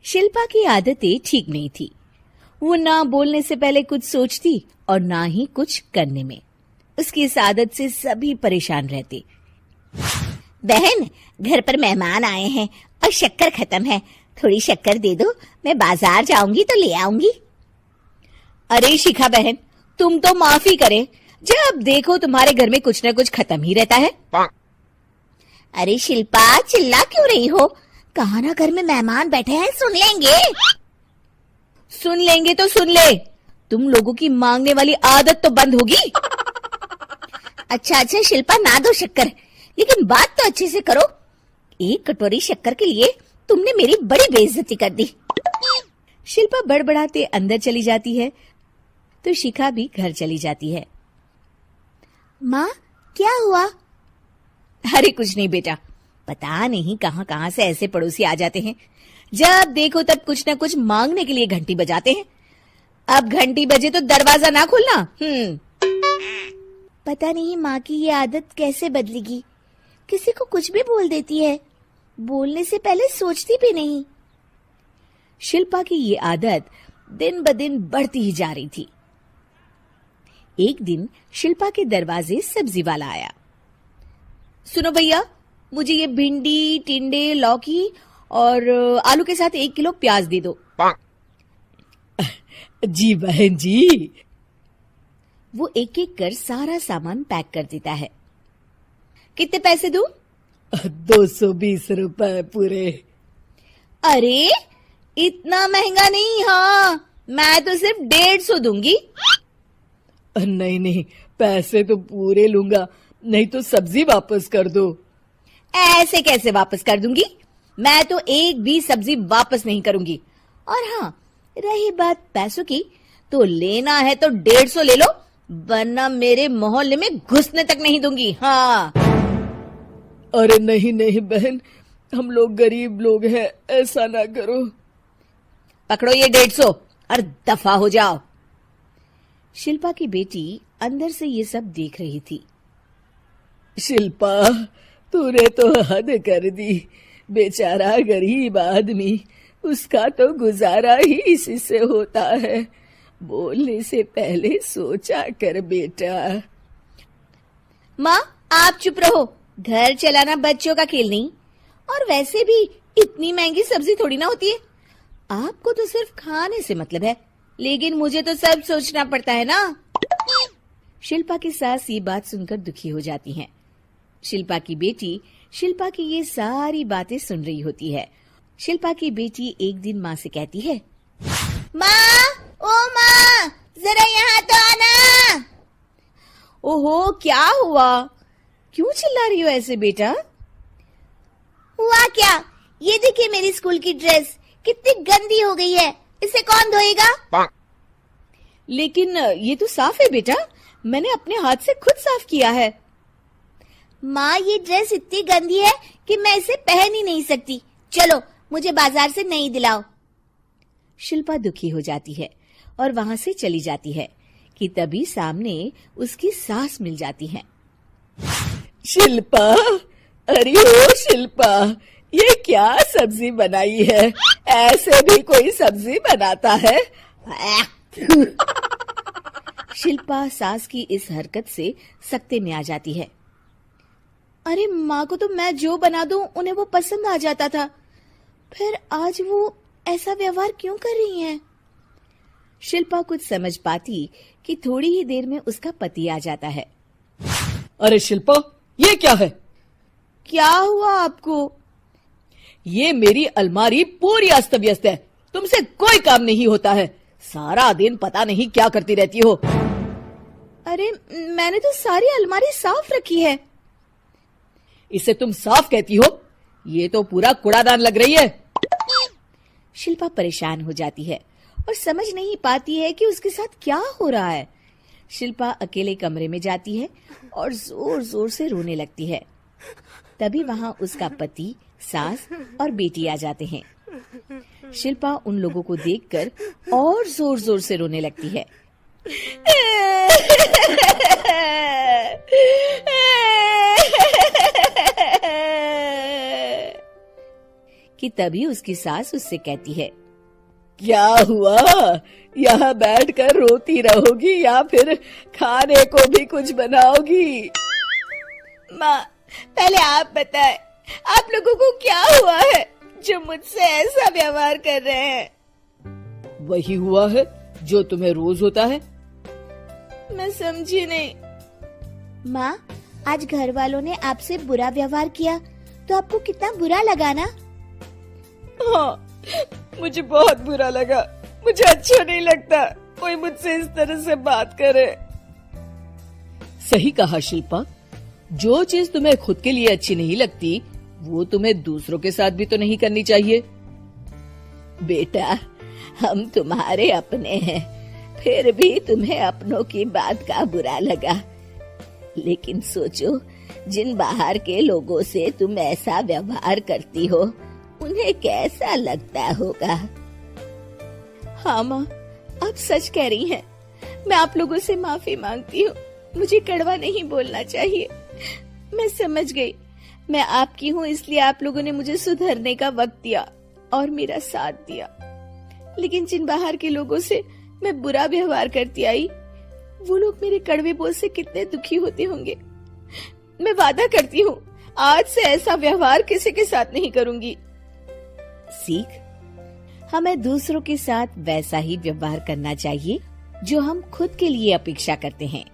शिल्पा की आदतें ठीक नहीं थी। वो ना बोलने से पहले कुछ सोचती और ना ही कुछ करने में। उसकी इस आदत से सभी परेशान रहते। बहन, घर पर मेहमान आए हैं और शक्कर खत्म है, थोड़ी शक्कर दे दो, मैं बाजार जाऊंगी तो ले आऊंगी। अरे शिखा बहन, तुम तो माफी करे, जब देखो तुम्हारे घर में कुछ न कुछ खत्म ही रहता है। अरे शिल्पा, चिल्ला क्यों रही हो? कहा ना घर में मेहमान बैठे हैं, सुन लेंगे। सुन लेंगे तो सुन ले, तुम लोगों की मांगने वाली आदत तो बंद होगी। अच्छा शिल्पा, ना दो शक्कर, लेकिन बात तो अच्छे से करो। एक कटोरी शक्कर के लिए तुमने मेरी बड़ी बेइज्जती कर दी। शिल्पा बड़बड़ाते अंदर चली जाती है तो शिखा भी घर चली जाती है। माँ, क्या हुआ? अरे कुछ नहीं बेटा, पता नहीं कहां कहां से ऐसे पड़ोसी आ जाते हैं, जब देखो तब कुछ न कुछ मांगने के लिए घंटी बजाते हैं। अब घंटी बजे तो दरवाजा ना खोलना। पता नहीं माँ की ये आदत कैसे बदलेगी, किसी को कुछ भी बोल देती है, बोलने से पहले सोचती भी नहीं। शिल्पा की ये आदत दिन ब दिन बढ़ती ही जा रही थी। एक दिन शिल्पा के दरवाजे सब्जी वाला आया। सुनो भैया, मुझे ये भिंडी, टिंडे, लौकी और आलू के साथ 1 किलो प्याज दे दो। जी बहन जी। वो एक एक कर सारा सामान पैक कर देता है। कितने पैसे दूं? 220 रुपए पूरे। अरे इतना महंगा नहीं। हाँ, मैं तो सिर्फ 150 दूंगी। नहीं, पैसे तो पूरे लूंगा, नहीं तो सब्जी वापस कर दो। ऐसे कैसे वापस कर दूंगी? मैं तो एक भी सब्जी वापस नहीं करूंगी। और हाँ, रही बात पैसों की, तो लेना है तो 150 ले लो, वरना मेरे मोहल्ले में घुसने तक नहीं दूंगी। हाँ। अरे नहीं बहन, हम लोग गरीब लोग हैं, ऐसा ना करो। पकड़ो ये 150 और दफा हो जाओ। शिल्पा की बेटी अंदर से ये सब देख रही थी। शिल्पा, तूने तो हद कर दी। बेचारा गरीब आदमी, उसका तो गुजारा ही इसी से होता है। बोलने से पहले सोचा कर बेटा। माँ, आप चुप रहो, घर चलाना बच्चों का खेल नहीं। और वैसे भी इतनी महंगी सब्जी थोड़ी ना होती है। आपको तो सिर्फ खाने से मतलब है, लेकिन मुझे तो सब सोचना पड़ता है ना। शिल्पा की सास ये बात सुनकर दुखी हो जाती हैं। शिल्पा की बेटी शिल्पा की ये सारी बातें सुन रही होती है। शिल्पा की बेटी एक दिन माँ से कहती है, माँ, ओ माँ, जरा यहाँ तो आना। ओहो, क्या हुआ? क्यों चिल्ला रही हो ऐसे बेटा? हुआ क्या? ये देखिए मेरी स्कूल की ड्रेस कितनी गंदी हो गई है, इसे कौन धोएगा? लेकिन ये तो साफ है बेटा, मैंने अपने हाथ से खुद साफ किया है। माँ, ये ड्रेस इतनी गंदी है कि मैं इसे पहन ही नहीं सकती। चलो, मुझे बाजार से नई दिलाओ। शिल्पा दुखी हो जाती है और वहां से चली जाती है कि तभी सामने उसकी सास मिल जाती है। शिल्पा, अरे ओ शिल्पा, ये क्या सब्जी बनाई है? ऐसे भी कोई सब्जी बनाता है? शिल्पा सास की इस हरकत से सख्ते में आ जाती है। अरे माँ को तो मैं जो बना दूं उन्हें वो पसंद आ जाता था, फिर आज वो ऐसा व्यवहार क्यों कर रही हैं? शिल्पा कुछ समझ पाती कि थोड़ी ही देर में उसका पति आ जाता है। अरे शिल्पा, ये क्या है? क्या हुआ आपको? ये मेरी अलमारी पूरी अस्त व्यस्त है, तुमसे कोई काम नहीं होता है। सारा दिन पता नहीं क्या करती रहती हो। अरे मैंने तो सारी अलमारी साफ रखी है। इसे तुम साफ कहती हो? ये तो पूरा कूड़ादान लग रही है। शिल्पा परेशान हो जाती है और समझ नहीं पाती है कि उसके साथ क्या हो रहा है। शिल्पा अकेले कमरे में जाती है और जोर जोर से रोने लगती है। तभी वहां उसका पति, सास और बेटी आ जाते हैं। शिल्पा उन लोगों को देखकर और जोर जोर से रोने लगती है। कि तभी उसकी सास उससे कहती है, क्या हुआ? यहाँ बैठकर रोती रहोगी या फिर खाने को भी कुछ बनाओगी? माँ, पहले आप बताएं, आप लोगों को क्या हुआ है जो मुझसे ऐसा व्यवहार कर रहे हैं? वही हुआ है जो तुम्हें रोज होता है। मैं समझी नहीं। माँ, आज घर वालों ने आपसे बुरा व्यवहार किया तो आपको कितना बुरा लगा ना? हाँ, मुझे बहुत बुरा लगा। मुझे अच्छा नहीं लगता कोई मुझसे इस तरह से बात करे। सही कहा शिल्पा, जो चीज तुम्हें खुद के लिए अच्छी नहीं लगती वो तुम्हें दूसरों के साथ भी तो नहीं करनी चाहिए। बेटा, हम तुम्हारे अपने हैं, फिर भी तुम्हें अपनों की बात का बुरा लगा। लेकिन सोचो, जिन बाहर के लोगों से तुम ऐसा व्यवहार करती हो उन्हें कैसा लगता होगा। हाँ माँ, आप सच कह रही हैं। मैं आप लोगों से माफी मांगती हूँ। मुझे कड़वा नहीं बोलना चाहिए। मैं समझ गई, मैं आपकी हूँ इसलिए आप लोगों ने मुझे सुधरने का वक्त दिया और मेरा साथ दिया। लेकिन जिन बाहर के लोगों से मैं बुरा व्यवहार करती आई, वो लोग मेरे कड़वे बोल से कितने दुखी होते होंगे। मैं वादा करती हूँ, आज से ऐसा व्यवहार किसी के साथ नहीं करूंगी। सीख, हमें दूसरों के साथ वैसा ही व्यवहार करना चाहिए जो हम खुद के लिए अपेक्षा करते हैं।